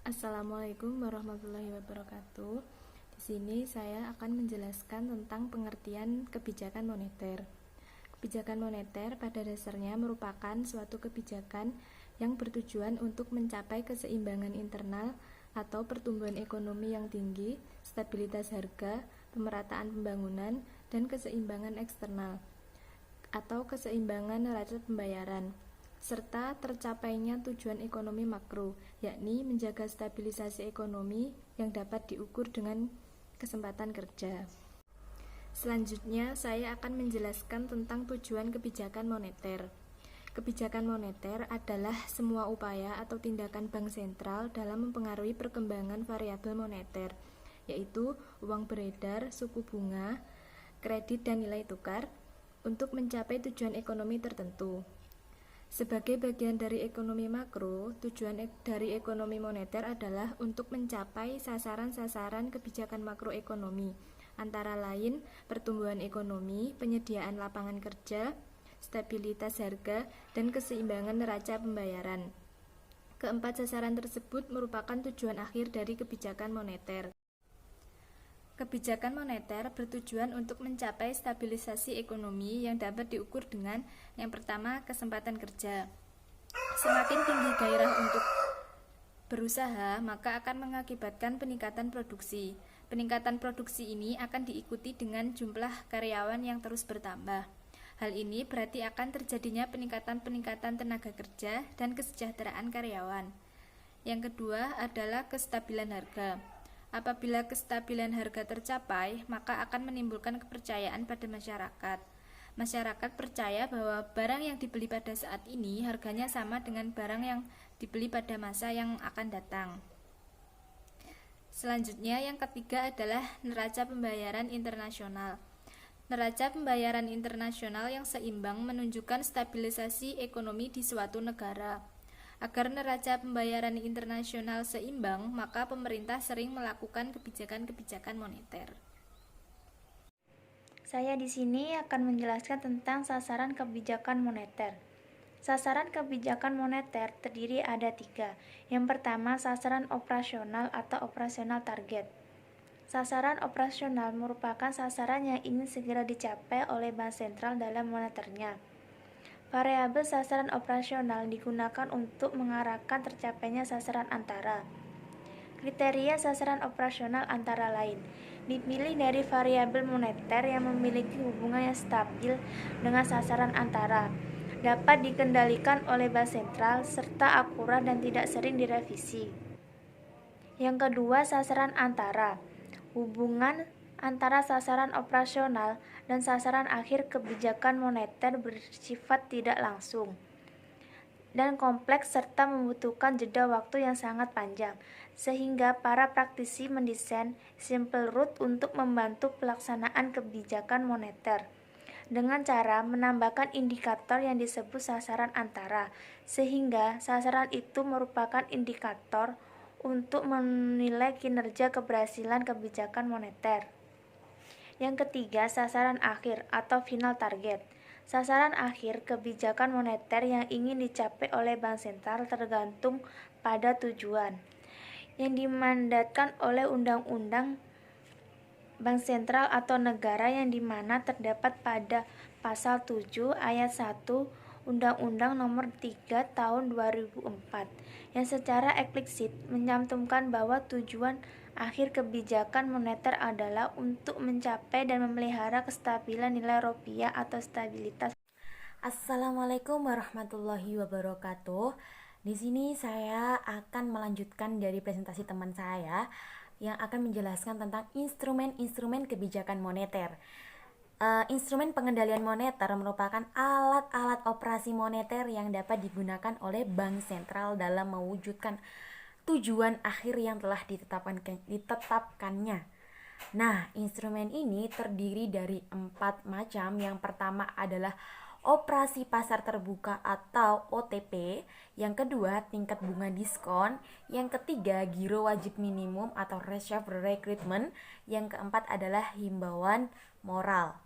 Assalamualaikum warahmatullahi wabarakatuh. Di sini saya akan menjelaskan tentang pengertian kebijakan moneter. Kebijakan moneter pada dasarnya merupakan suatu kebijakan yang bertujuan untuk mencapai keseimbangan internal atau pertumbuhan ekonomi yang tinggi, stabilitas harga, pemerataan pembangunan, dan keseimbangan eksternal atau keseimbangan neraca pembayaran, serta tercapainya tujuan ekonomi makro, yakni menjaga stabilisasi ekonomi yang dapat diukur dengan kesempatan kerja. Selanjutnya, saya akan menjelaskan tentang tujuan kebijakan moneter. Kebijakan moneter adalah semua upaya atau tindakan bank sentral dalam mempengaruhi perkembangan variabel moneter, yaitu uang beredar, suku bunga, kredit, dan nilai tukar, untuk mencapai tujuan ekonomi tertentu. Sebagai bagian dari ekonomi makro, tujuan dari ekonomi moneter adalah untuk mencapai sasaran-sasaran kebijakan makroekonomi, antara lain pertumbuhan ekonomi, penyediaan lapangan kerja, stabilitas harga, dan keseimbangan neraca pembayaran. Keempat sasaran tersebut merupakan tujuan akhir dari kebijakan moneter. Kebijakan moneter bertujuan untuk mencapai stabilisasi ekonomi yang dapat diukur dengan yang pertama, kesempatan kerja. Semakin tinggi gairah untuk berusaha, maka akan mengakibatkan peningkatan produksi. Peningkatan produksi ini akan diikuti dengan jumlah karyawan yang terus bertambah. Hal ini berarti akan terjadinya peningkatan tenaga kerja dan kesejahteraan karyawan. Yang kedua adalah kestabilan harga. Apabila kestabilan harga tercapai, maka akan menimbulkan kepercayaan pada masyarakat. Masyarakat percaya bahwa barang yang dibeli pada saat ini harganya sama dengan barang yang dibeli pada masa yang akan datang. Selanjutnya, yang ketiga adalah neraca pembayaran internasional. Neraca pembayaran internasional yang seimbang menunjukkan stabilisasi ekonomi di suatu negara. Agar neraca pembayaran internasional seimbang, maka pemerintah sering melakukan kebijakan-kebijakan moneter. Saya di sini akan menjelaskan tentang sasaran kebijakan moneter. Sasaran kebijakan moneter terdiri ada 3. Yang pertama, sasaran operasional atau operasional target. Sasaran operasional merupakan sasaran yang ingin segera dicapai oleh bank sentral dalam moneternya. Variabel sasaran operasional digunakan untuk mengarahkan tercapainya sasaran antara. Kriteria sasaran operasional antara lain dipilih dari variabel moneter yang memiliki hubungan yang stabil dengan sasaran antara, dapat dikendalikan oleh bank sentral, serta akurat dan tidak sering direvisi. Yang kedua, sasaran antara. Hubungan antara sasaran operasional dan sasaran akhir kebijakan moneter bersifat tidak langsung dan kompleks serta membutuhkan jeda waktu yang sangat panjang, sehingga para praktisi mendesain simple route untuk membantu pelaksanaan kebijakan moneter dengan cara menambahkan indikator yang disebut sasaran antara, sehingga sasaran itu merupakan indikator untuk menilai kinerja keberhasilan kebijakan moneter. Yang ketiga, sasaran akhir atau final target. Sasaran akhir kebijakan moneter yang ingin dicapai oleh bank sentral tergantung pada tujuan yang dimandatkan oleh undang-undang bank sentral atau negara, yang dimana terdapat pada pasal 7 ayat 1 Undang-Undang Nomor 3 Tahun 2004 yang secara eksplisit mencantumkan bahwa tujuan akhir kebijakan moneter adalah untuk mencapai dan memelihara kestabilan nilai rupiah atau stabilitas. Assalamualaikum warahmatullahi wabarakatuh. Di sini saya akan melanjutkan dari presentasi teman saya yang akan menjelaskan tentang instrumen-instrumen kebijakan moneter. Instrumen pengendalian moneter merupakan alat-alat operasi moneter yang dapat digunakan oleh bank sentral dalam mewujudkan tujuan akhir yang telah ditetapkannya. Nah, instrumen ini terdiri dari 4 macam. Yang pertama adalah operasi pasar terbuka atau OTP, yang kedua tingkat bunga diskon, yang ketiga giro wajib minimum atau reserve recruitment, yang keempat adalah himbauan moral.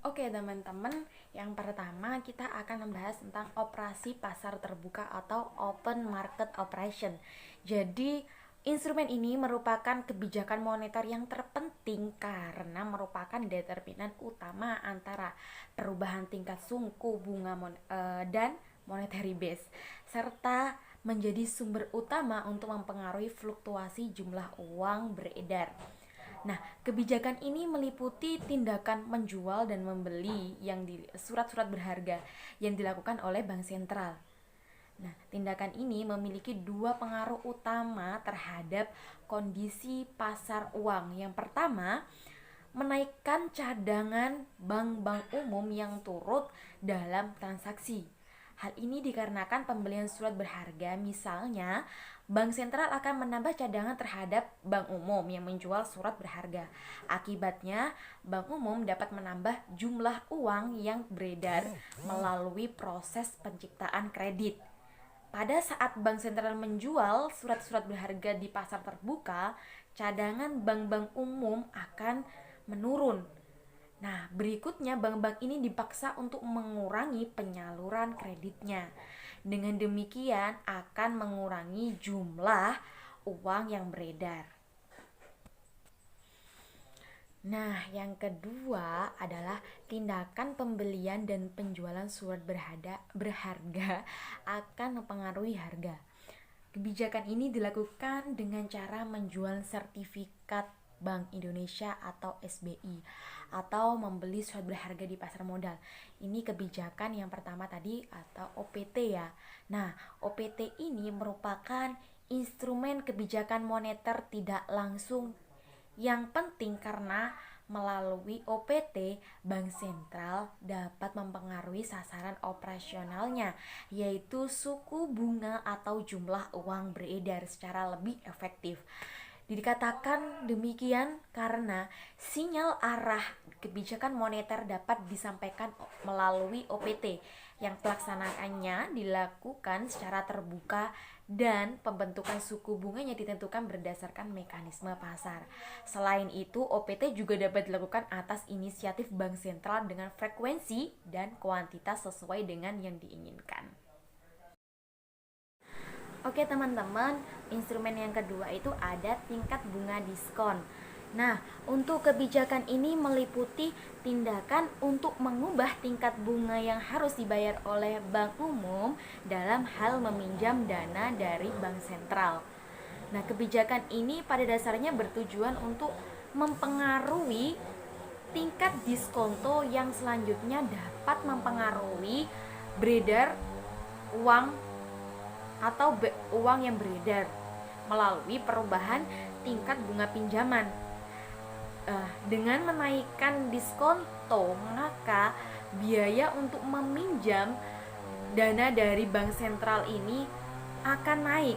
Oke teman-teman, yang pertama kita akan membahas tentang operasi pasar terbuka atau open market operation. Jadi instrumen ini merupakan kebijakan moneter yang terpenting karena merupakan determinan utama antara perubahan tingkat suku bunga dan monetary base, serta menjadi sumber utama untuk mempengaruhi fluktuasi jumlah uang beredar. Nah, kebijakan ini meliputi tindakan menjual dan membeli yang di surat-surat berharga yang dilakukan oleh bank sentral. Nah, tindakan ini memiliki dua pengaruh utama terhadap kondisi pasar uang. Yang pertama, menaikkan cadangan bank-bank umum yang turut dalam transaksi. Hal ini dikarenakan pembelian surat berharga, misalnya bank sentral akan menambah cadangan terhadap bank umum yang menjual surat berharga. Akibatnya, bank umum dapat menambah jumlah uang yang beredar melalui proses penciptaan kredit. Pada saat bank sentral menjual surat-surat berharga di pasar terbuka, cadangan bank-bank umum akan menurun. Nah, berikutnya bank-bank ini dipaksa untuk mengurangi penyaluran kreditnya. Dengan demikian akan mengurangi jumlah uang yang beredar. Nah, yang kedua adalah tindakan pembelian dan penjualan surat berharga akan mempengaruhi harga. Kebijakan ini dilakukan dengan cara menjual sertifikat Bank Indonesia atau SBI atau membeli surat berharga di pasar modal. Ini kebijakan yang pertama tadi atau OPT ya. Nah, OPT ini merupakan instrumen kebijakan moneter tidak langsung yang penting karena melalui OPT, Bank Sentral dapat mempengaruhi sasaran operasionalnya, yaitu suku bunga atau jumlah uang beredar secara lebih efektif. Dikatakan demikian karena sinyal arah kebijakan moneter dapat disampaikan melalui OPT yang pelaksanaannya dilakukan secara terbuka dan pembentukan suku bunganya ditentukan berdasarkan mekanisme pasar. Selain itu, OPT juga dapat dilakukan atas inisiatif bank sentral dengan frekuensi dan kuantitas sesuai dengan yang diinginkan. Oke teman-teman, instrumen yang kedua itu ada tingkat bunga diskon. Nah, untuk kebijakan ini meliputi tindakan untuk mengubah tingkat bunga yang harus dibayar oleh bank umum dalam hal meminjam dana dari bank sentral. Nah, kebijakan ini pada dasarnya bertujuan untuk mempengaruhi tingkat diskonto yang selanjutnya dapat mempengaruhi beredar uang atau uang yang beredar melalui perubahan tingkat bunga pinjaman. Dengan menaikkan diskonto, maka biaya untuk meminjam dana dari bank sentral ini akan naik,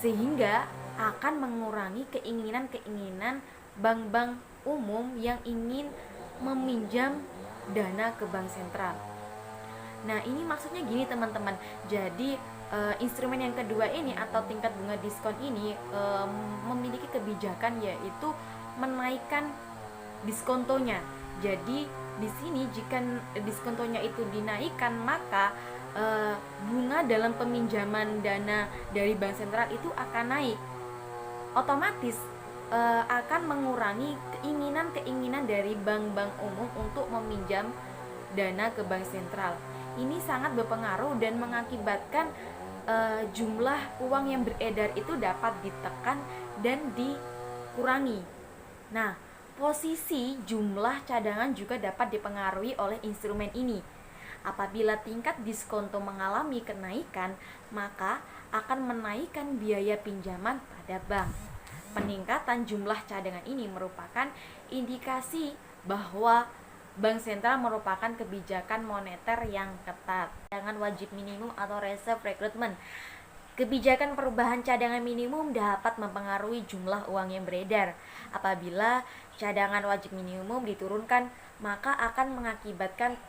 sehingga akan mengurangi keinginan-keinginan bank-bank umum yang ingin meminjam dana ke bank sentral. Nah, ini maksudnya gini teman-teman. Jadi instrumen yang kedua ini atau tingkat bunga diskon ini memiliki kebijakan yaitu menaikkan diskontonya. Jadi di sini jika diskontonya itu dinaikkan, maka bunga dalam peminjaman dana dari bank sentral itu akan naik. Otomatis akan mengurangi keinginan-keinginan dari bank-bank umum untuk meminjam dana ke bank sentral. Ini sangat berpengaruh dan mengakibatkan jumlah uang yang beredar itu dapat ditekan dan dikurangi. Nah, posisi jumlah cadangan juga dapat dipengaruhi oleh instrumen ini. Apabila tingkat diskonto mengalami kenaikan, maka akan menaikkan biaya pinjaman pada bank. Peningkatan jumlah cadangan ini merupakan indikasi bahwa Bank sentral merupakan kebijakan moneter yang ketat. Cadangan wajib minimum atau reserve recruitment. Kebijakan perubahan cadangan minimum dapat mempengaruhi jumlah uang yang beredar. Apabila cadangan wajib minimum diturunkan, maka akan mengakibatkan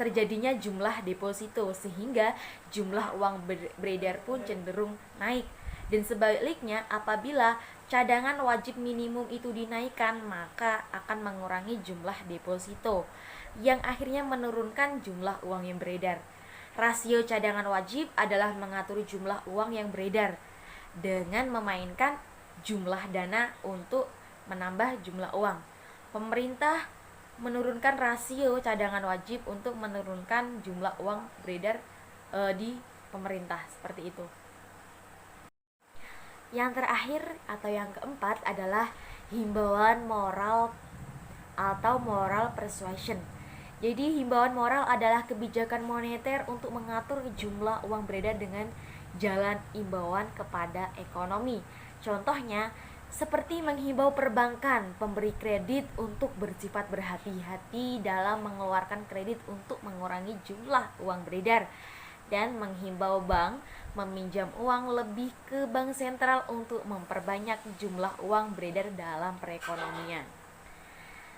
terjadinya jumlah deposito, sehingga jumlah uang beredar pun cenderung naik. Dan sebaliknya, apabila cadangan wajib minimum itu dinaikkan, maka akan mengurangi jumlah deposito, yang akhirnya menurunkan jumlah uang yang beredar. Rasio cadangan wajib adalah mengatur jumlah uang yang beredar dengan memainkan jumlah dana untuk menambah jumlah uang. Pemerintah menurunkan rasio cadangan wajib untuk menurunkan jumlah uang beredar di pemerintah, seperti itu. Yang terakhir atau yang keempat adalah himbauan moral atau moral persuasion. Jadi himbauan moral adalah kebijakan moneter untuk mengatur jumlah uang beredar dengan jalan himbauan kepada ekonomi. Contohnya seperti menghimbau perbankan pemberi kredit untuk bersifat berhati-hati dalam mengeluarkan kredit untuk mengurangi jumlah uang beredar, dan menghimbau bank meminjam uang lebih ke bank sentral untuk memperbanyak jumlah uang beredar dalam perekonomian.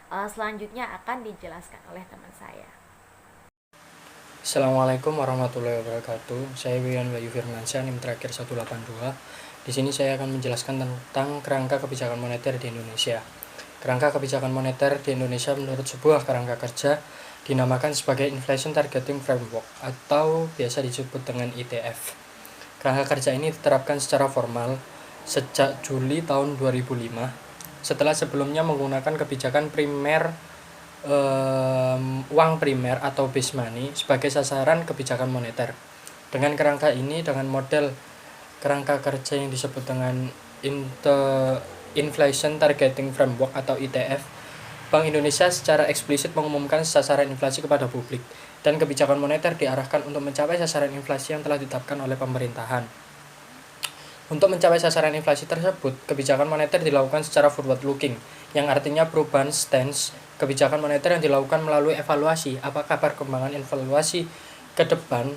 Selanjutnya akan dijelaskan oleh teman saya. Assalamualaikum warahmatullahi wabarakatuh. Saya Wian Bayu Firmansyah, NIM terakhir 182. Di sini saya akan menjelaskan tentang kerangka kebijakan moneter di Indonesia. Kerangka kebijakan moneter di Indonesia menurut sebuah kerangka kerja dinamakan sebagai Inflation Targeting Framework atau biasa disebut dengan ITF. Kerangka kerja ini diterapkan secara formal sejak Juli tahun 2005 setelah sebelumnya menggunakan kebijakan primer uang primer atau base money sebagai sasaran kebijakan moneter. Dengan kerangka ini, dengan model kerangka kerja yang disebut dengan Inflation Targeting Framework atau ITF, Bank Indonesia secara eksplisit mengumumkan sasaran inflasi kepada publik, dan kebijakan moneter diarahkan untuk mencapai sasaran inflasi yang telah ditetapkan oleh pemerintahan. Untuk mencapai sasaran inflasi tersebut, kebijakan moneter dilakukan secara forward looking, yang artinya perubahan stance kebijakan moneter yang dilakukan melalui evaluasi apakah perkembangan inflasi ke depan,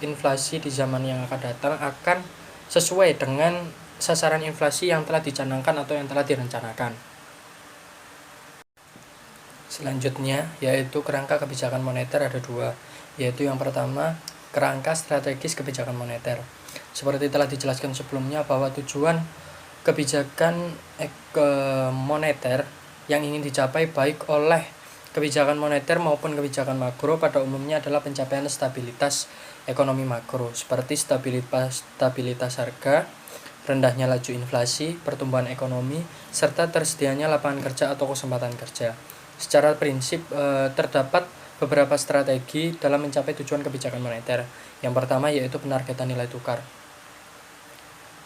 inflasi di zaman yang akan datang akan sesuai dengan sasaran inflasi yang telah dicanangkan atau yang telah direncanakan. Selanjutnya, yaitu kerangka kebijakan moneter ada dua, yaitu yang pertama, kerangka strategis kebijakan moneter. Seperti telah dijelaskan sebelumnya bahwa tujuan kebijakan moneter yang ingin dicapai baik oleh kebijakan moneter maupun kebijakan makro pada umumnya adalah pencapaian stabilitas ekonomi makro, seperti stabilitas harga, rendahnya laju inflasi, pertumbuhan ekonomi, serta tersedianya lapangan kerja atau kesempatan kerja. Secara prinsip, terdapat beberapa strategi dalam mencapai tujuan kebijakan moneter. Yang pertama yaitu penargetan nilai tukar.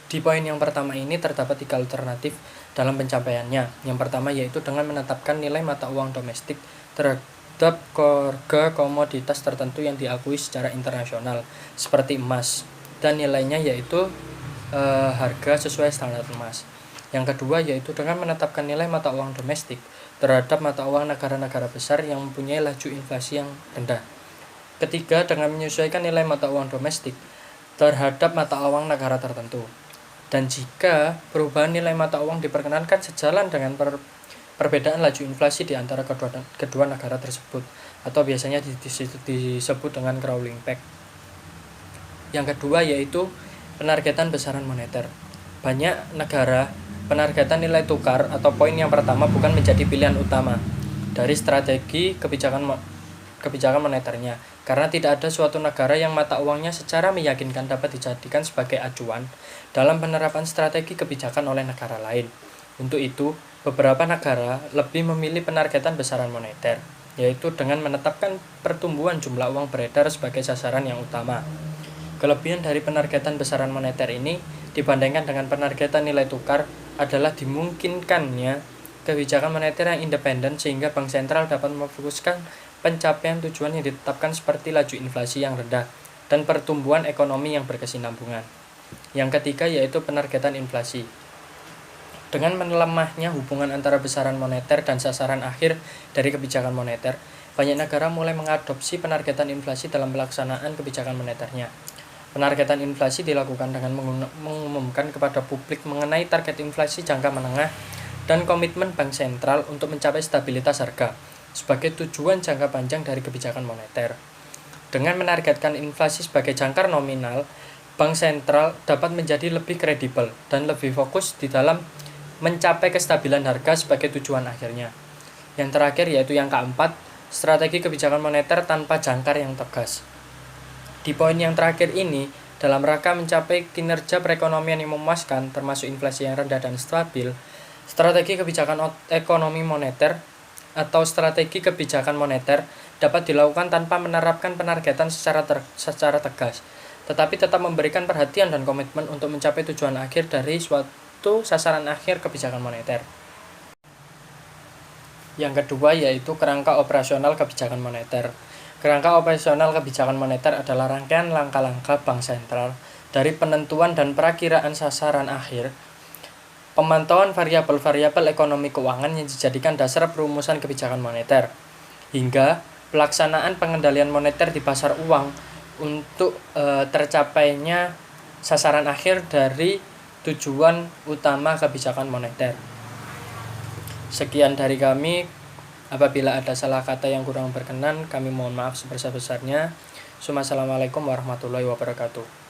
Di poin yang pertama ini terdapat 3 alternatif dalam pencapaiannya. Yang pertama yaitu dengan menetapkan nilai mata uang domestik terhadap harga komoditas tertentu yang diakui secara internasional, seperti emas, dan nilainya yaitu harga sesuai standar emas. Yang kedua yaitu dengan menetapkan nilai mata uang domestik terhadap mata uang negara-negara besar yang mempunyai laju inflasi yang rendah. Ketiga, dengan menyesuaikan nilai mata uang domestik terhadap mata uang negara tertentu. Dan jika perubahan nilai mata uang diperkenankan sejalan dengan perbedaan laju inflasi di antara kedua negara tersebut, atau biasanya disebut dengan crawling peg. Yang kedua yaitu penargetan besaran moneter. Banyak negara, penargetan nilai tukar atau poin yang pertama bukan menjadi pilihan utama dari strategi kebijakan moneternya, karena tidak ada suatu negara yang mata uangnya secara meyakinkan dapat dijadikan sebagai acuan dalam penerapan strategi kebijakan oleh negara lain. Untuk itu, beberapa negara lebih memilih penargetan besaran moneter, yaitu dengan menetapkan pertumbuhan jumlah uang beredar sebagai sasaran yang utama. Kelebihan dari penargetan besaran moneter ini dibandingkan dengan penargetan nilai tukar adalah dimungkinkannya kebijakan moneter yang independen, sehingga bank sentral dapat memfokuskan pencapaian tujuan yang ditetapkan seperti laju inflasi yang rendah dan pertumbuhan ekonomi yang berkesinambungan. Yang ketiga yaitu penargetan inflasi. Dengan melemahnya hubungan antara besaran moneter dan sasaran akhir dari kebijakan moneter, banyak negara mulai mengadopsi penargetan inflasi dalam pelaksanaan kebijakan moneternya. Penargetan inflasi dilakukan dengan mengumumkan kepada publik mengenai target inflasi jangka menengah dan komitmen bank sentral untuk mencapai stabilitas harga sebagai tujuan jangka panjang dari kebijakan moneter. Dengan menargetkan inflasi sebagai jangkar nominal bank sentral dapat menjadi lebih kredibel dan lebih fokus di dalam mencapai kestabilan harga sebagai tujuan akhirnya. Yang terakhir yaitu yang keempat, strategi kebijakan moneter tanpa jangkar yang tegas. Di poin yang terakhir ini, dalam rangka mencapai kinerja perekonomian yang memuaskan termasuk inflasi yang rendah dan stabil, strategi kebijakan ekonomi moneter atau strategi kebijakan moneter dapat dilakukan tanpa menerapkan penargetan secara tegas, tetapi tetap memberikan perhatian dan komitmen untuk mencapai tujuan akhir dari suatu sasaran akhir kebijakan moneter. Yang kedua yaitu kerangka operasional kebijakan moneter. Kerangka operasional kebijakan moneter adalah rangkaian langkah-langkah bank sentral dari penentuan dan perakiraan sasaran akhir, pemantauan variabel-variabel ekonomi keuangan yang dijadikan dasar perumusan kebijakan moneter, hingga pelaksanaan pengendalian moneter di pasar uang untuk tercapainya sasaran akhir dari tujuan utama kebijakan moneter. Sekian dari kami. Apabila ada salah kata yang kurang berkenan, kami mohon maaf sebesar-besarnya. Assalamualaikum warahmatullahi wabarakatuh.